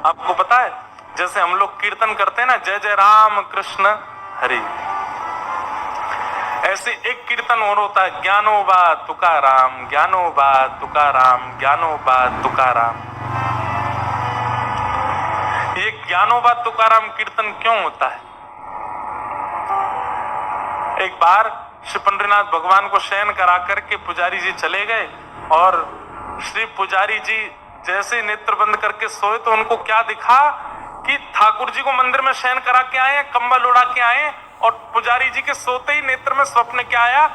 आपको पता है, जैसे हम लोग कीर्तन करते हैं ना, जय जय राम कृष्ण हरि, ऐसे एक कीर्तन और होता है, ज्ञानोबा तुकाराम, ज्ञानोबा तुकाराम, ज्ञानोबा तुकाराम। ये ज्ञानोबा तुकाराम कीर्तन क्यों होता है? एक बार श्री पंडरीनाथ भगवान को शयन करा करके पुजारी जी चले गए, और श्री पुजारी जी जैसे नेत्र बंद करके सोए तो उनको क्या दिखा कि ठाकुर जी को मंदिर में शयन करा के आए, कंबल उड़ा के आए, और पुजारी जी के सोते ही नेत्र में स्वप्न क्या आया,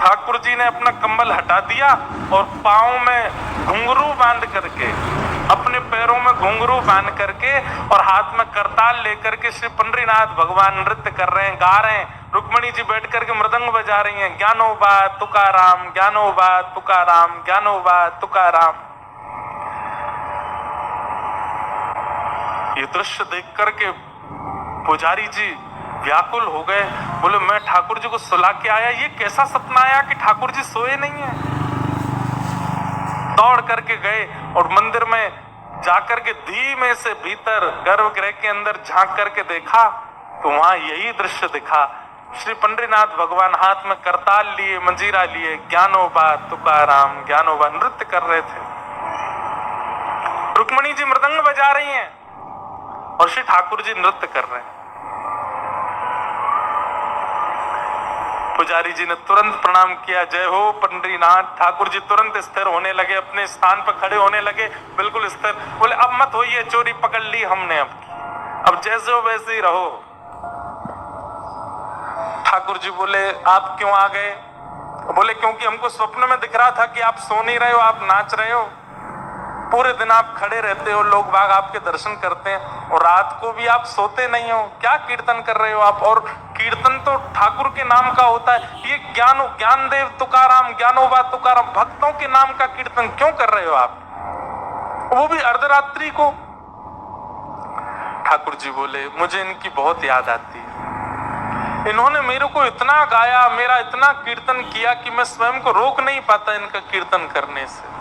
ठाकुर जी ने अपना कंबल हटा दिया और पांव में घुंघरू बांध करके, अपने पैरों में घुंघरू बांध करके और हाथ में करताल लेकर के श्री पंडरीनाथ भगवान नृत्य कर रहे हैं, गा रहे हैं। रुक्मणी जी बैठ करके मृदंग बजा रही हैं, ज्ञानोबा तुकाराम, ज्ञानोबा तुकाराम, ज्ञानोबा तुकाराम। ये दृश्य देख करके पुजारी जी व्याकुल हो गए, बोले मैं ठाकुर जी को सुला के आया, ये कैसा सपना आया कि ठाकुर जी सोए नहीं है। दौड़ करके गए और मंदिर में जाकर के धीमे से भीतर गर्भगृह के अंदर झांक करके देखा तो वहां यही दृश्य दिखा। श्री पंडरीनाथ भगवान हाथ में करताल लिए, मंजीरा लिए, ज्ञानोबा तुकाराम, ज्ञानोबा नृत्य कर रहे थे। रुक्मणी जी मृदंग बजा रही हैं और श्री ठाकुर जी नृत्य कर रहे हैं। पुजारी जी ने तुरंत प्रणाम किया, जय हो पंडरीनाथ। ठाकुर जी तुरंत स्थिर होने लगे, अपने स्थान पर खड़े होने लगे, बिल्कुल स्थिर। बोले अब मत होइए, चोरी पकड़ ली हमने, अब जैसे हो वैसे ही रहो। ठाकुर जी बोले आप क्यों आ गए? बोले क्योंकि हमको स्वप्न में दिख रहा था कि आप सो नहीं रहे हो, आप नाच रहे हो, पूरे दिन आप खड़े रहते हो, लोग बाग आपके दर्शन करते हैं, और रात को भी आप सोते नहीं हो, क्या कीर्तन कर रहे हो आप? और कीर्तन तो ठाकुर के नाम का होता है, ये ज्ञानदेव तुकाराम, ज्ञानोबा तुकाराम, भक्तों के नाम का कीर्तन क्यों कर रहे हो आप, वो भी अर्धरात्रि को? ठाकुर जी बोले मुझे इनकी बहुत याद आती है, इन्होंने मेरे को इतना गाया, मेरा इतना कीर्तन किया कि मैं स्वयं को रोक नहीं पाता इनका कीर्तन करने से,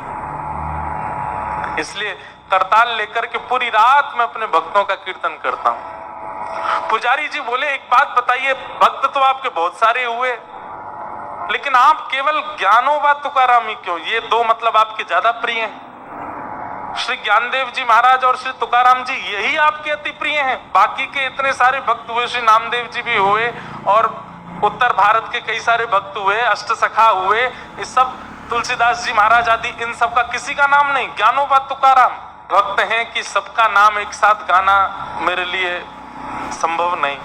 इसलिए करताल लेकर के पूरी रात में अपने भक्तों का कीर्तन करता हूं। पुजारी जी बोले एक बात बताइए, भक्त तो आपके बहुत सारे हुए, लेकिन आप केवल ज्ञानोबा तुकाराम ही क्यों? ये दो मतलब आपके ज्यादा प्रिय हैं। श्री ज्ञानदेव जी महाराज और श्री तुकाराम जी यही आपके अति प्रिय हैं। बाकी के इतने सारे भक्त हुए, श्री नामदेव जी भी हुए, और उत्तर भारत के कई सारे भक्त हुए, अष्ट सखा हुए, ये सब तुलसीदास जी महाराज आदि, इन सब का किसी का नाम नहीं। ज्ञानोबा तुकाराम भक्त हैं कि सबका नाम एक साथ गाना मेरे लिए संभव नहीं,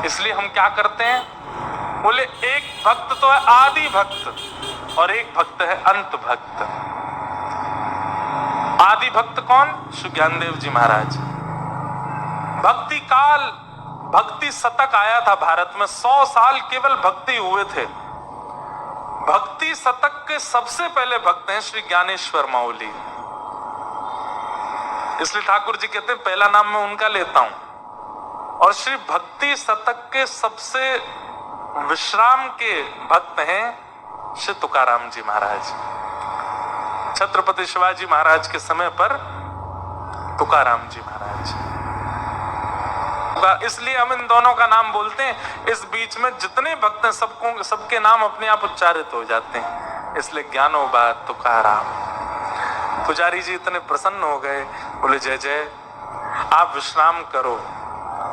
इसलिए हम क्या करते हैं, बोले एक भक्त तो है आदि भक्त और एक भक्त है अंत भक्त। आदि भक्त कौन? श्री ज्ञानदेव जी महाराज। भक्ति काल, भक्ति शतक आया था भारत में, 100 साल केवल भक्ति हुए थे। भक्ति शतक के सबसे पहले भक्त हैं श्री ज्ञानेश्वर माउली, इसलिए ठाकुर जी कहते हैं पहला नाम मैं उनका लेता हूं। और श्री भक्ति शतक के सबसे विश्राम के भक्त हैं श्री तुकाराम जी महाराज। छत्रपति शिवाजी महाराज के समय पर तुकाराम जी महाराज, इसलिए हम इन दोनों का नाम बोलते हैं। इस बीच में जितने भक्त हैं सबको, सबके नाम अपने आप उच्चारित हो जाते हैं, इसलिए ज्ञानोबा तुकाराम। पुजारी जी इतने प्रसन्न हो गए, बोले जय जय, आप विश्राम करो।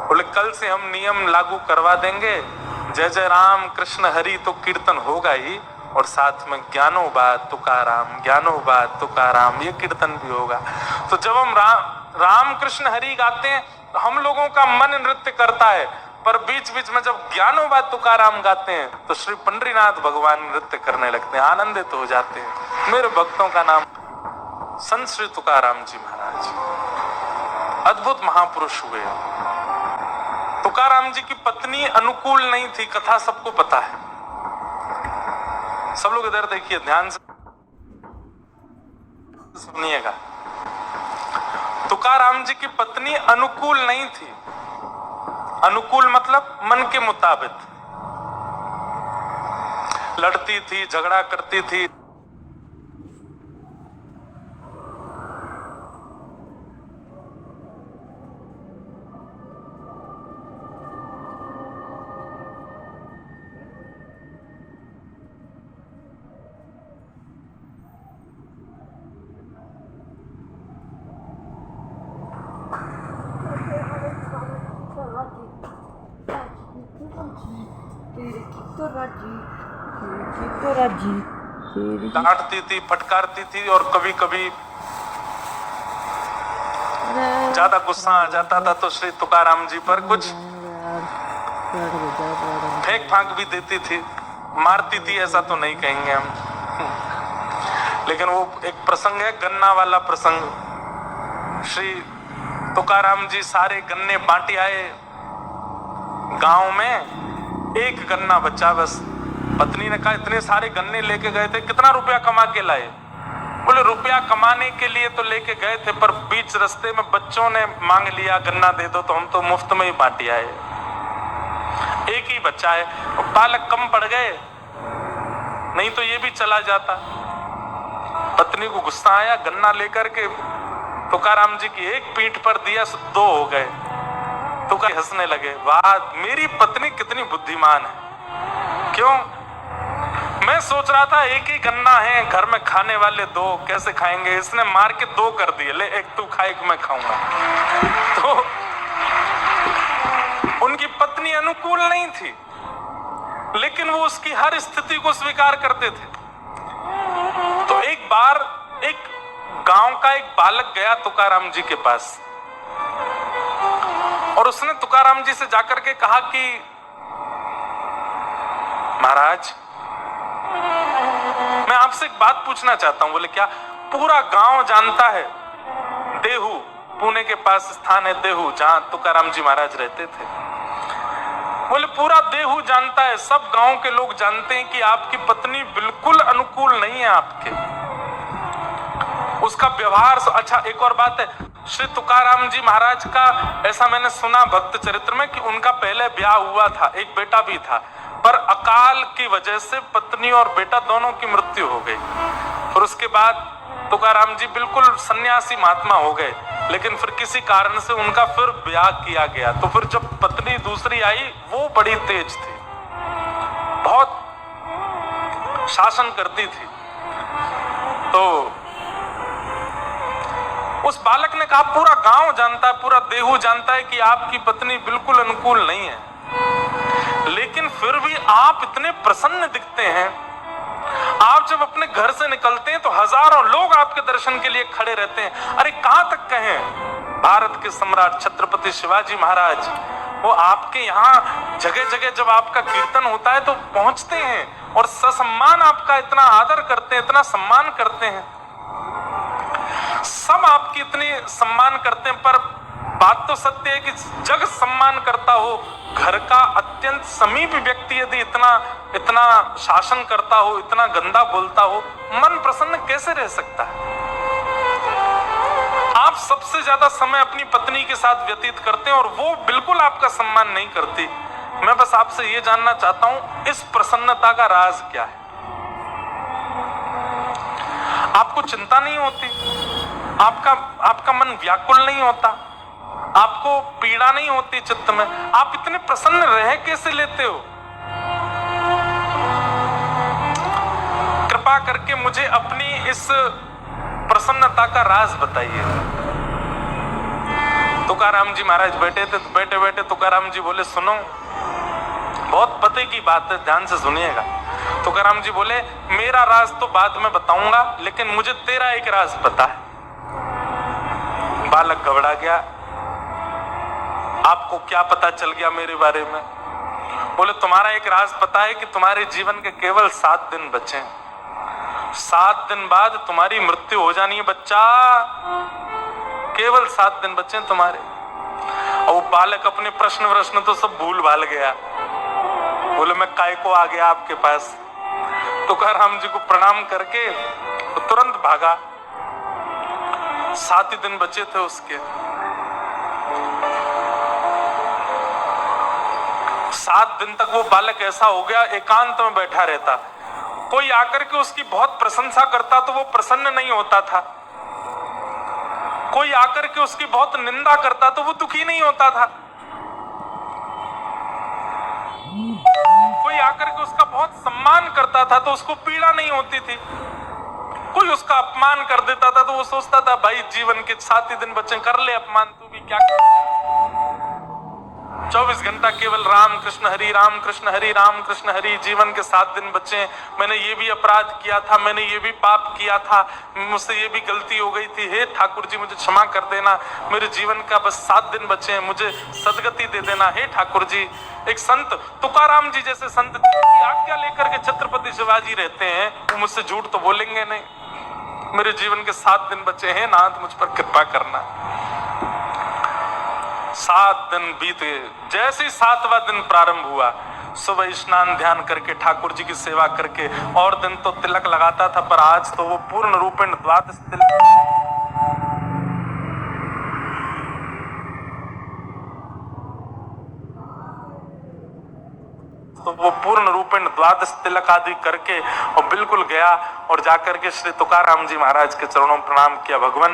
बोले कल से हम नियम लागू करवा देंगे, जय जय राम कृष्ण हरि तो कीर्तन होगा ही, और साथ में ज्ञानोबा तुकाराम, ज्ञानोबा तुकाराम ये कीर्तन भी होगा। तो जब हम राम कृष्ण हरि गाते हैं तो हम लोगों का मन नृत्य करता है, पर बीच बीच में जब ज्ञानोबा तुकाराम गाते हैं तो श्री पंडरीनाथ भगवान नृत्य करने लगते हैं, आनंदित हो जाते हैं। मेरे भक्तों का नाम संत श्री तुकाराम जी महाराज, अद्भुत महापुरुष हुए। तुकाराम जी की पत्नी अनुकूल नहीं थी, कथा सबको पता है। सब लोग इधर देखिए, ध्यान से सुनिएगा। तुकाराम जी की पत्नी अनुकूल नहीं थी। अनुकूल मतलब मन के मुताबिक, लड़ती थी, झगड़ा करती थी, डांटती थी, फटकारती थी और कभी कभी ज्यादा गुस्सा आ जाता था तो श्री तुकाराम जी पर कुछ फेंक फांक भी देती थी, मारती थी ऐसा तो नहीं कहेंगे हम। लेकिन वो एक प्रसंग है, गन्ना वाला प्रसंग। श्री तुकाराम जी सारे गन्ने बांटी आए, गांव में एक गन्ना बचा बस। पत्नी ने कहा इतने सारे गन्ने लेके गए थे, कितना रुपया कमा के लाए? बोले रुपया कमाने के लिए तो लेके गए थे, पर बीच रास्ते में बच्चों ने मांग लिया गन्ना दे दो, तो हम तो मुफ्त में ही बांटी आए। एक ही बच्चा है, बालक कम पड़ गए, नहीं तो ये भी चला जाता। पत्नी को गुस्सा आया, गन्ना लेकर के तुकाराम जी की एक पीठ पर दिया, दो हो गए। तुकार हंसने लगे, वाह मेरी पत्नी कितनी बुद्धिमान है। क्यों? मैं सोच रहा था एक ही गन्ना है, घर में खाने वाले दो, कैसे खाएंगे? इसने मार के दो कर दिए, ले एक तू खा एक मैं खाऊंगा। तो उनकी पत्नी अनुकूल नहीं थी, लेकिन वो उसकी हर स्थिति को स्वीकार करते थे। तो एक बार एक गांव का एक बालक गया तुकाराम जी के पास और उसने तुकाराम जी से जाकर के कहा कि महाराज मैं आपसे एक बात पूछना चाहता हूं। बोले क्या? पूरा गांव जानता है, देहू पुणे के पास स्थान है देहू, जहां तुकाराम जी महाराज रहते थे। बोले पूरा देहू जानता है, सब गांव के लोग जानते हैं कि आपकी पत्नी बिल्कुल अनुकूल नहीं है आपके, उसका व्यवहार। अच्छा एक और बात है, श्री तुकाराम जी महाराज का ऐसा मैंने सुना भक्त चरित्र में कि उनका पहले ब्याह हुआ था, एक बेटा भी था, पर अकाल की वजह से पत्नी और बेटा दोनों की मृत्यु हो गई। और उसके बाद तुकाराम जी बिल्कुल सन्यासी महात्मा हो गए, लेकिन फिर किसी कारण से उनका फिर ब्याह किया गया। तो फिर जब पत्नी दूसरी आई, वो बड़ी तेज थी, बहुत शासन करती थी। तो उस बालक ने कहा पूरा गांव जानता है, पूरा देहू जानता है कि आपकी पत्नी बिल्कुल अनुकूल नहीं है, लेकिन फिर भी आप इतने प्रसन्न दिखते हैं। आप जब अपने घर से निकलते हैं तो हजारों लोग आपके दर्शन के लिए खड़े रहते हैं। अरे कहां तक कहें, भारत के सम्राट छत्रपति शिवाजी महाराज, वो आपके यहाँ जगह जगह जब आपका कीर्तन होता है तो पहुंचते हैं और ससम्मान आपका इतना आदर करते हैं, इतना सम्मान करते हैं। सब आपकी इतनी सम्मान करते हैं, पर बात तो सत्य है कि जग सम्मान करता हो, घर का अत्यंत समीप व्यक्ति यदि इतना शासन करता हो, इतना गंदा बोलता हो, मन प्रसन्न कैसे रह सकता है? आप सबसे ज्यादा समय अपनी पत्नी के साथ व्यतीत करते हैं और वो बिल्कुल आपका सम्मान नहीं करती। मैं बस आपसे ये जानना चाहता हूं, इस प्रसन्नता का राज क्या है? आपको चिंता नहीं होती, आपका मन व्याकुल नहीं होता, आपको पीड़ा नहीं होती चित्त में, आप इतने प्रसन्न रह कैसे लेते हो? कृपा करके मुझे अपनी इस प्रसन्नता का राज बताइए। तुकाराम जी महाराज बैठे थे, तो बैठे बैठे तुकाराम जी बोले सुनो, बहुत पते की बात है, ध्यान से सुनिएगा। तुकाराम जी बोले मेरा राज तो बाद में बताऊंगा, लेकिन मुझे तेरा एक राज पता है। बालक घबरा गया, आपको क्या पता चल गया मेरे बारे में? बोले तुम्हारा एक राज पता है कि तुम्हारे जीवन के केवल 7 दिन बचे हैं, 7 दिन बाद तुम्हारी मृत्यु हो जानी है बच्चा, केवल 7 दिन बचे हैं तुम्हारे। और वो बालक अपने प्रश्न तो सब भूल भाल गया। बोले मैं काय को आ गया आपके पास। तुकाराम जी को प्रणाम करके तो तुरंत भागा। 7 ही दिन बचे थे उसके। 7 दिन तक वो बालक ऐसा हो गया, एकांत में बैठा रहता। कोई आकर के उसकी बहुत प्रशंसा करता तो वो प्रसन्न नहीं होता था, कोई आकर के उसकी बहुत निंदा करता तो वो दुखी नहीं होता था, कोई आकर के उसका बहुत सम्मान करता था तो उसको पीड़ा नहीं होती थी, कोई उसका अपमान कर देता था तो वो सोचता था भाई जीवन के 7 ही दिन बचे, कर ले अपमान, तू भी क्या कर। 24 घंटा केवल राम कृष्ण हरि राम कृष्ण हरि राम कृष्ण हरि। जीवन के 7 दिन बचे, मैंने ये भी अपराध किया था, मैंने ये भी पाप किया था, मुझसे ये भी गलती हो गई थी, हे ठाकुर जी मुझे क्षमा कर देना, मेरे जीवन का बस 7 दिन बचे हैं, मुझे सदगति दे देना हे ठाकुर जी। एक संत तुकाराम जी जैसे संत की आज्ञा लेकर के छत्रपति शिवाजी रहते हैं, वो मुझसे झूठ तो बोलेंगे नहीं। मेरे जीवन के 7 दिन बचे हैं, नाथ मुझ पर कृपा करना। 7 दिन बीत गए, जैसे ही 7वां दिन प्रारंभ हुआ, सुबह स्नान ध्यान करके ठाकुर जी की सेवा करके, और दिन तो तिलक लगाता था, पर आज तो वो पूर्ण रूपेण द्वादश तिलक, तो वो पूर्ण रूपेण द्वादश तिलक आदि करके और बिल्कुल गया और जाकर के श्री तुकाराम जी महाराज के चरणों में प्रणाम किया। भगवान